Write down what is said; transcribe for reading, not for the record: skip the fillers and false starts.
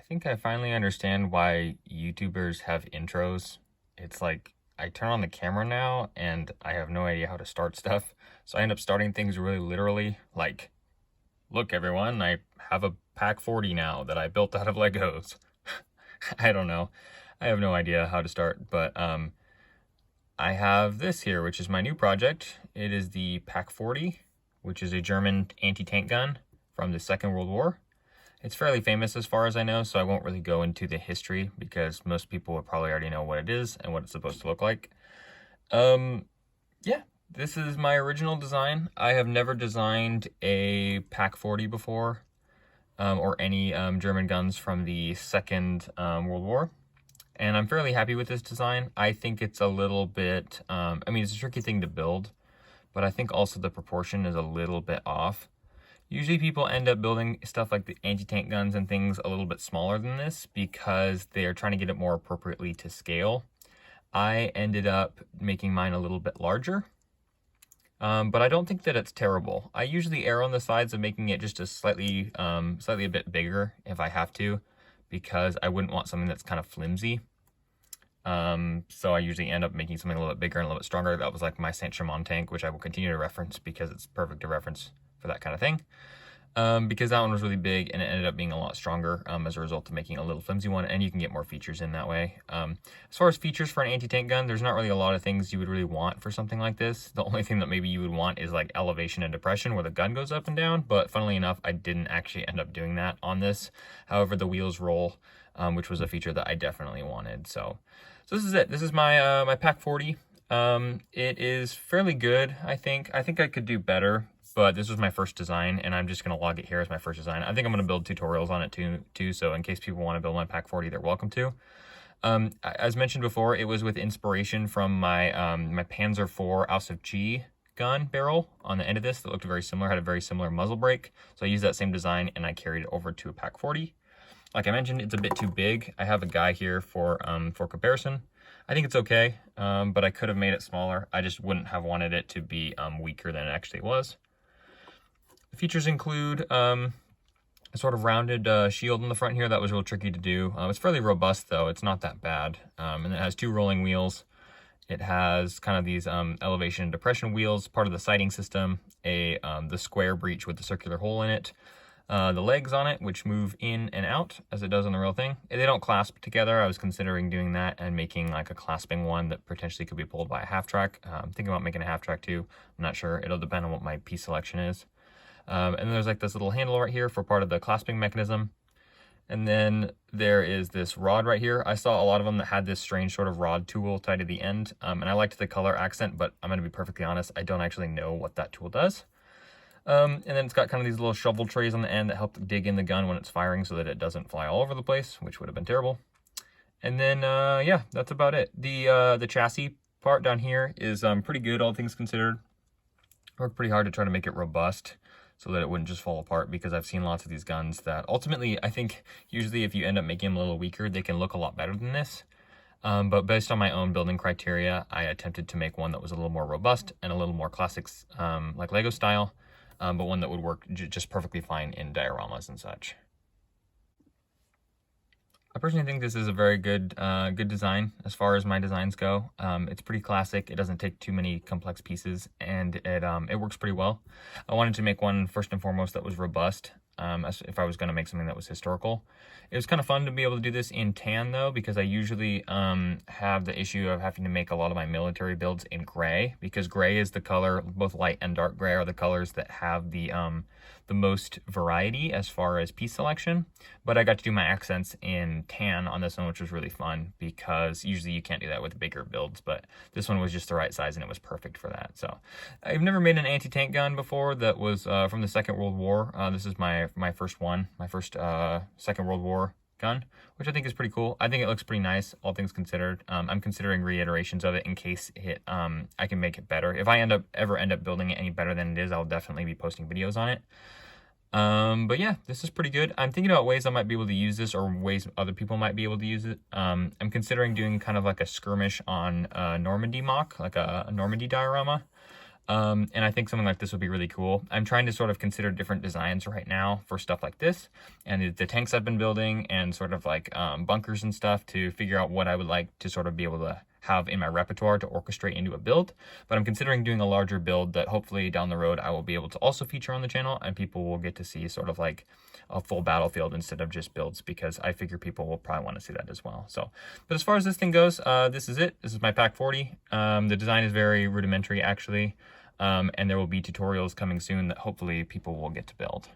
think I finally understand why YouTubers have intros. It's like I turn on the camera now and I have no idea how to start stuff. So I end up starting things really literally like, look everyone, I have a PaK 40 now that I built out of Legos. I don't know. I have no idea how to start, but I have this here, which is my new project. It is the PaK 40, which is a German anti-tank gun from the Second World War. It's fairly famous as far as I know, so I won't really go into the history because most people would probably already know what it is and what it's supposed to look like. Yeah, this is my original design. I have never designed a PaK 40 before, or any German guns from the Second World War. And I'm fairly happy with this design. I think it's a little bit, I mean, it's a tricky thing to build, but I think also the proportion is a little bit off. Usually people end up building stuff like the anti-tank guns and things a little bit smaller than this because they are trying to get it more appropriately to scale. I ended up making mine a little bit larger, but I don't think that it's terrible. I usually err on the sides of making it just a slightly a bit bigger if I have to, because I wouldn't want something that's kind of flimsy. So I usually end up making something a little bit bigger and a little bit stronger. That was like my Saint-Chamond tank, which I will continue to reference because it's perfect to reference for that kind of thing. Because that one was really big and it ended up being a lot stronger as a result of making a little flimsy one, and you can get more features in that way. As far as features for an anti-tank gun, there's not really a lot of things you would really want for something like this. The only thing that maybe you would want is like elevation and depression where the gun goes up and down, but funnily enough, I didn't actually end up doing that on this. However, the wheels roll, which was a feature that I definitely wanted. So this is it. This is my my PaK 40. It is fairly good, I think. I think I could do better, but this was my first design, and I'm just going to log it here as my first design. I think I'm going to build tutorials on it too, so in case people want to build my PaK 40, they're welcome to. As mentioned before, it was with inspiration from my my Panzer IV Aus of G gun barrel on the end of this that looked very similar, had a very similar muzzle brake. So I used that same design, and I carried it over to a PaK 40. Like I mentioned, it's a bit too big. I have a guy here for comparison. I think it's okay, but I could have made it smaller. I just wouldn't have wanted it to be weaker than it actually was. The features include a sort of rounded shield in the front here that was real tricky to do. It's fairly robust though, it's not that bad. And it has two rolling wheels. It has kind of these elevation and depression wheels, part of the sighting system, the square breech with the circular hole in it, the legs on it, which move in and out as it does on the real thing. They don't clasp together. I was considering doing that and making like a clasping one that potentially could be pulled by a half track. I'm thinking about making a half track too. I'm not sure. It'll depend on what my piece selection is. And then there's like this little handle right here for part of the clasping mechanism. And then there is this rod right here. I saw a lot of them that had this strange sort of rod tool tied to the end. And I liked the color accent, but I'm going to be perfectly honest, I don't actually know what that tool does. And then it's got kind of these little shovel trays on the end that help dig in the gun when it's firing so that it doesn't fly all over the place, which would have been terrible. And then, yeah, that's about it. The chassis part down here is pretty good, all things considered. Worked pretty hard to try to make it robust so that it wouldn't just fall apart, because I've seen lots of these guns that ultimately, I think, usually if you end up making them a little weaker, they can look a lot better than this. But based on my own building criteria, I attempted to make one that was a little more robust and a little more classics, like Lego style, but one that would work just perfectly fine in dioramas and such. I personally think this is a very good good design as far as my designs go. It's pretty classic. It doesn't take too many complex pieces, and it works pretty well. I wanted to make one first and foremost that was robust, as if I was going to make something that was historical. It was kind of fun to be able to do this in tan though, because I usually have the issue of having to make a lot of my military builds in gray, because gray is the color, both light and dark gray are the colors that have the most variety as far as piece selection. But I got to do my accents in tan on this one, which was really fun, because usually you can't do that with bigger builds, but this one was just the right size and it was perfect for that. So I've never made an anti-tank gun before that was from the Second World War. This is my first one, my first Second World War gun, which I think is pretty cool. I think it looks pretty nice, all things considered. I'm considering reiterations of it in case I can make it better. If I ever end up building it any better than it is, I'll definitely be posting videos on it. But yeah, this is pretty good. I'm thinking about ways I might be able to use this, or ways other people might be able to use it. I'm considering doing kind of like a skirmish on Normandy mock, like a Normandy diorama. And I think something like this would be really cool. I'm trying to sort of consider different designs right now for stuff like this, and the tanks I've been building, and sort of like bunkers and stuff, to figure out what I would like to sort of be able to have in my repertoire to orchestrate into a build. But I'm considering doing a larger build that hopefully down the road I will be able to also feature on the channel, and people will get to see sort of like a full battlefield instead of just builds, because I figure people will probably want to see that as well. So, but as far as this thing goes, this is it. This is my PaK 40. The design is very rudimentary actually, and there will be tutorials coming soon that hopefully people will get to build.